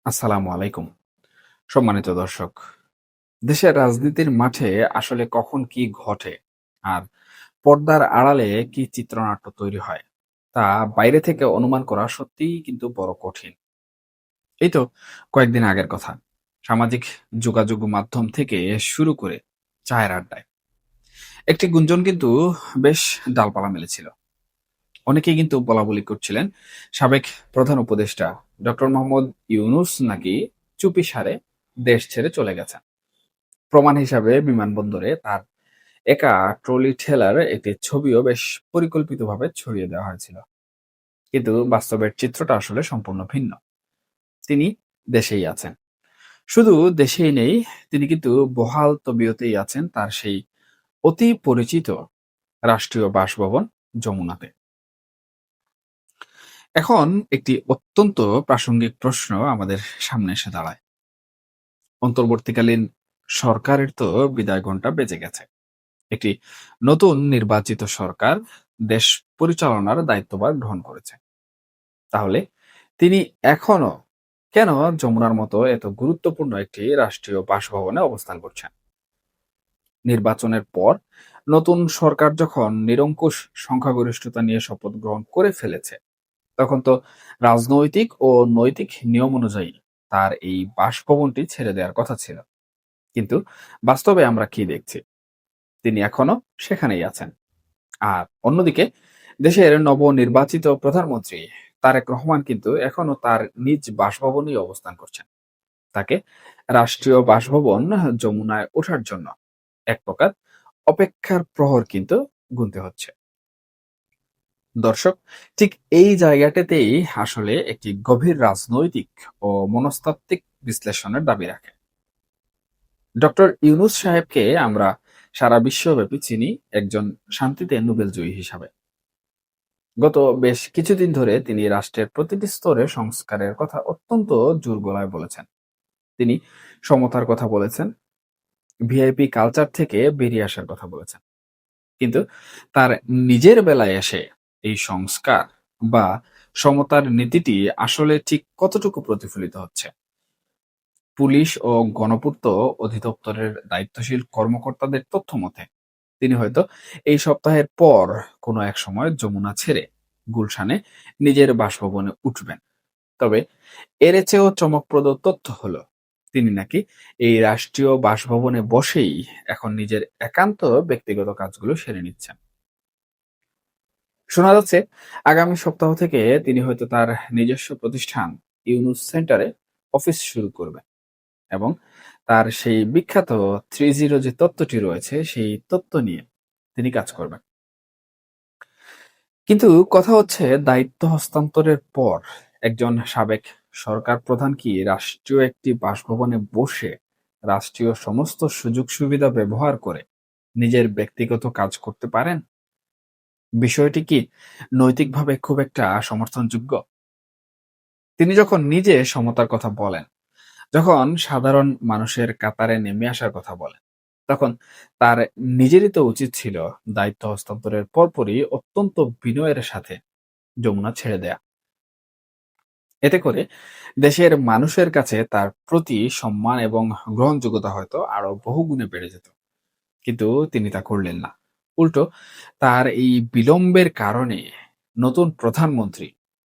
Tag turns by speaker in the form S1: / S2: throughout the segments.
S1: আসসালামু আলাইকুম। সম্মানিত দর্শক, দেশের রাজনীতির মাঠে আসলে কখন কি ঘটে আর পর্দার আড়ালে কি চিত্রনাট্য তৈরি হয় তা বাইরে থেকে অনুমান করা সত্যিই কিন্তু বড় কঠিন। এই তো কয়েকদিন আগের কথা। সামাজিক যোগাযোগ মাধ্যম থেকে শুরু করে চায়ের আড্ডায় একটি গুঞ্জন কিন্তু বেশ ডালপালা মেলেছিল। অনেকেই কিন্তু বলাবলি করছিলেন সাবেক প্রধান উপদেষ্টা ডক্টর মোহাম্মদ ইউনুস নাকি চুপি সারে দেশ ছেড়ে চলে গেছেন। প্রমাণ হিসাবে বিমানবন্দরে তার একা ট্রলি ঠেলার একটি ছবিও বেশ পরিকল্পিতভাবে ছড়িয়ে দেওয়া হয়েছিল। কিন্তু বাস্তবের চিত্রটা আসলে সম্পূর্ণ ভিন্ন। তিনি দেশেই আছেন। শুধু দেশেই নেই, তিনি কিন্তু বহাল তবিয়তেই আছেন তার সেই অতি পরিচিত রাষ্ট্রীয় বাসভবন যমুনাতে। এখন একটি অত্যন্ত প্রাসঙ্গিক প্রশ্ন আমাদের সামনে এসে দাঁড়ায়। অন্তর্বর্তীকালীন সরকারের তো বিদায় ঘণ্টা বেজে গেছে। একটি নতুন নির্বাচিত সরকার দেশ পরিচালনার দায়িত্বভার গ্রহণ করেছে। তাহলে তিনি এখনো কেন যমুনার মতো এত গুরুত্বপূর্ণ একটি রাষ্ট্রীয় বাসভবনে অবস্থান করছেন? নির্বাচনের পর নতুন সরকার যখন নিরঙ্কুশ সংখ্যাগরিষ্ঠতা নিয়ে শপথ গ্রহণ করে ফেলেছে, তখন তো রাজনৈতিক ও নৈতিক নিয়ম অনুযায়ী তার এই বাসভবনটি ছেড়ে দেওয়ার কথা ছিল। কিন্তু বাস্তবে আমরা কি দেখছি? তিনি এখনো সেখানেই আছেন। আর অন্যদিকে দেশের নবনির্বাচিত প্রধানমন্ত্রী তারেক রহমান কিন্তু এখনো তার নিজ বাসভবনেই অবস্থান করছেন। তাকে রাষ্ট্রীয় বাসভবন যমুনায় ওঠার জন্য এক প্রকার অপেক্ষার প্রহর কিন্তু গুনতে হচ্ছে। দর্শক, ঠিক এই জায়গাটাতেই আসলে একটি গভীর রাজনৈতিক ও মনস্তাত্ত্বিক বিশ্লেষণের দাবি রাখে। ডক্টর ইউনুস সাহেবকে আমরা সারা বিশ্বব্যাপী চিনি একজন শান্তিতে নোবেলজয়ী হিসাবে। গত বেশ কিছুদিন ধরে তিনি রাষ্ট্রের প্রতিটি স্তরে সংস্কারের কথা অত্যন্ত জোর গলায় বলেছেন। তিনি সমতার কথা বলেছেন, ভিআইপি কালচার থেকে বেরিয়ে আসার কথা বলেছেন। কিন্তু তার নিজের বেলায় এসে এই সংস্কার বা সমতার নীতিটি আসলে ঠিক কতটুকু প্রতিফলিত হচ্ছে? পুলিশ ও গণপূর্ত অধিদপ্তরের দায়িত্বশীল কর্মকর্তাদের তথ্য মতে তিনি হয়তো এই সপ্তাহের পর কোনো এক সময় যমুনা ছেড়ে গুলশানে নিজের বাসভবনে উঠবেন। তবে এর চেয়েও চমকপ্রদ তথ্য হলো তিনি নাকি এই রাষ্ট্রীয় বাসভবনে বসেই এখন নিজের একান্ত ব্যক্তিগত কাজগুলো সেরে নিচ্ছেন। শোনা যাচ্ছে আগামী সপ্তাহ থেকে তিনি হয়তো তার নিজস্ব প্রতিষ্ঠান ইউনুস সেন্টারে অফিস শুরু করবেন এবং তার সেই বিখ্যাত 3-0 যে তত্ত্বটি রয়েছে সেই তত্ত্ব নিয়ে তিনি কাজ করবেন। কিন্তু কথা হচ্ছে, দায়িত্ব হস্তান্তরের পর একজন সাবেক সরকার প্রধান কি রাষ্ট্রীয় একটি বাসভবনে বসে রাষ্ট্রীয় সমস্ত সুযোগ সুবিধা ব্যবহার করে নিজের ব্যক্তিগত কাজ করতে পারেন? বিষয়টি কি নৈতিকভাবে খুব একটা সমর্থনযোগ্য? তিনি যখন নিজে সমতার কথা বলেন, যখন সাধারণ মানুষের কাতারে নেমে আসার কথা বলেন, তখন তার নিজেরই তো উচিত ছিল দায়িত্ব হস্তান্তরের পরপরই অত্যন্ত বিনয়ের সাথে যমুনা ছেড়ে দেয়া। এতে করে দেশের মানুষের কাছে তার প্রতি সম্মান এবং গ্রহণযোগ্যতা হয়তো আরো বহুগুণে বেড়ে যেত। কিন্তু তিনি তা করলেন না। উল্টো তার এই বিলম্বের কারণে নতুন প্রধানমন্ত্রী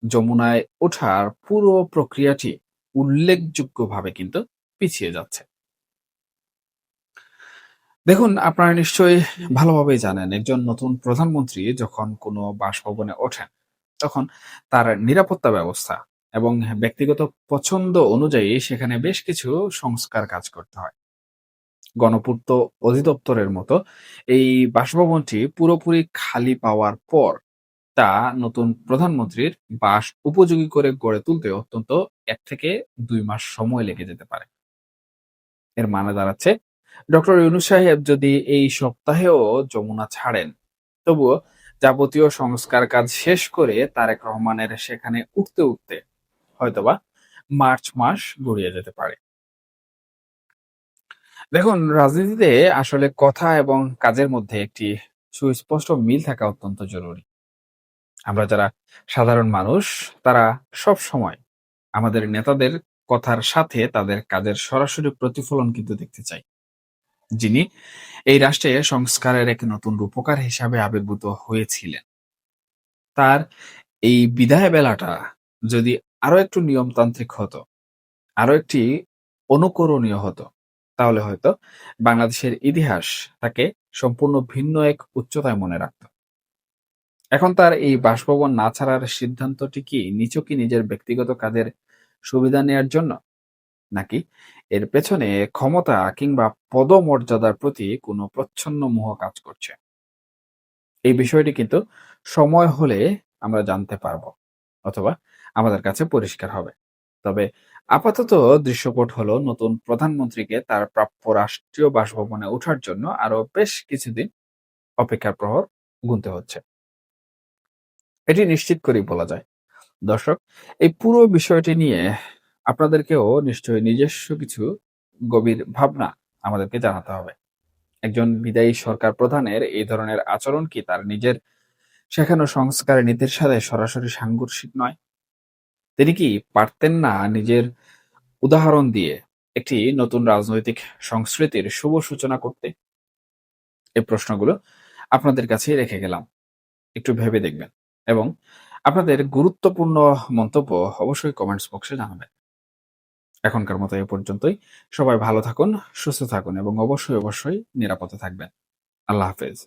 S1: যমুনায় ওঠার পুরো প্রক্রিয়াটি উল্লেখযোগ্যভাবে কিন্তু পিছিয়ে যাচ্ছে। দেখুন, আপনারা নিশ্চয়ই ভালোভাবেই জানেন একজন নতুন প্রধানমন্ত্রী যখন কোনো বাসভবনে ওঠেন, তখন তার নিরাপত্তা ব্যবস্থা এবং ব্যক্তিগত পছন্দ অনুযায়ী সেখানে বেশ কিছু সংস্কার কাজ করতে হয়। গণপূর্ত অধিদপ্তরের মতো এই বাসভবনটি পুরোপুরি খালি পাওয়ার পর তা নতুন প্রধানমন্ত্রীর বাস উপযোগী করে গড়ে তুলতে অত্যন্ত 1 থেকে 2 মাস সময় লেগে যেতে পারে। এর মানে দাঁড়াচ্ছে ডক্টর ইউনূস সাহেব যদি এই সপ্তাহেও যমুনা ছাড়েন, তবুও যাবতীয় সংস্কার কাজ শেষ করে তারেক রহমানের সেখানে উঠতে উঠতে হয়তোবা মার্চ মাস গড়িয়ে যেতে পারে। দেখুন, রাজনীতিতে আসলে কথা এবং কাজের মধ্যে একটি সুস্পষ্ট মিল থাকা অত্যন্ত জরুরি। আমরা যারা সাধারণ মানুষ, তারা সব সময় আমাদের নেতাদের কথার সাথে তাদের কাজের সরাসরি প্রতিফলন কিন্তু দেখতে চাই। যিনি এই রাষ্ট্রে সংস্কারের এক নতুন রূপকার হিসাবে আবির্ভূত হয়েছিলেন, তার এই বিদায় বেলাটা যদি আরো একটু নিয়মতান্ত্রিক হতো, আরো একটি অনুকরণীয় হতো, তাহলে হয়তো বাংলাদেশের ইতিহাস তাকে সম্পূর্ণ ভিন্ন এক উচ্চতায় মনে রাখত। এখন তার এই বাসভবন না ছাড়ার সিদ্ধান্তটি কি নিছকই নিজের ব্যক্তিগত কাজের সুবিধা নেয়ার জন্য, নাকি এর পেছনে ক্ষমতা কিংবা পদমর্যাদার প্রতি কোনো প্রচ্ছন্ন মোহ কাজ করছে? এই বিষয়টি কিন্তু সময় হলে আমরা জানতে পারবো, অথবা আমাদের কাছে পরিষ্কার হবে। তবে আপাতত দৃশ্যপট হলো নতুন প্রধানমন্ত্রীকে তার প্রাপ্য রাষ্ট্রীয় বাসভবনে ওঠার জন্য আরো বেশ কিছুদিন অপেক্ষার প্রহর গুনতে হচ্ছে। এটি নিশ্চিত করেই বলা যায়। দর্শক, এই পুরো বিষয়টি নিয়ে আপনাদেরকেও নিশ্চয়ই নিজস্ব কিছু গভীর ভাবনা আমাদেরকে জানাতে হবে। একজন বিদায়ী সরকার প্রধানের এই ধরনের আচরণ কি তার নিজের শেখানো সংস্কার নীতির সাথে সরাসরি সাংঘর্ষিক নয়? তিনি কি পারতেন না নিজের উদাহরণ দিয়ে একটি নতুন রাজনৈতিক সংস্কৃতির শুভ সূচনা করতে? এই প্রশ্নগুলো আপনাদের কাছেই রেখে গেলাম। একটু ভেবে দেখবেন এবং আপনাদের গুরুত্বপূর্ণ মন্তব্য অবশ্যই কমেন্টস বক্সে জানাবেন। এখনকার মতো এ পর্যন্তই। সবাই ভালো থাকুন, সুস্থ থাকুন এবং অবশ্যই নিরাপদে থাকবেন। আল্লাহ হাফেজ।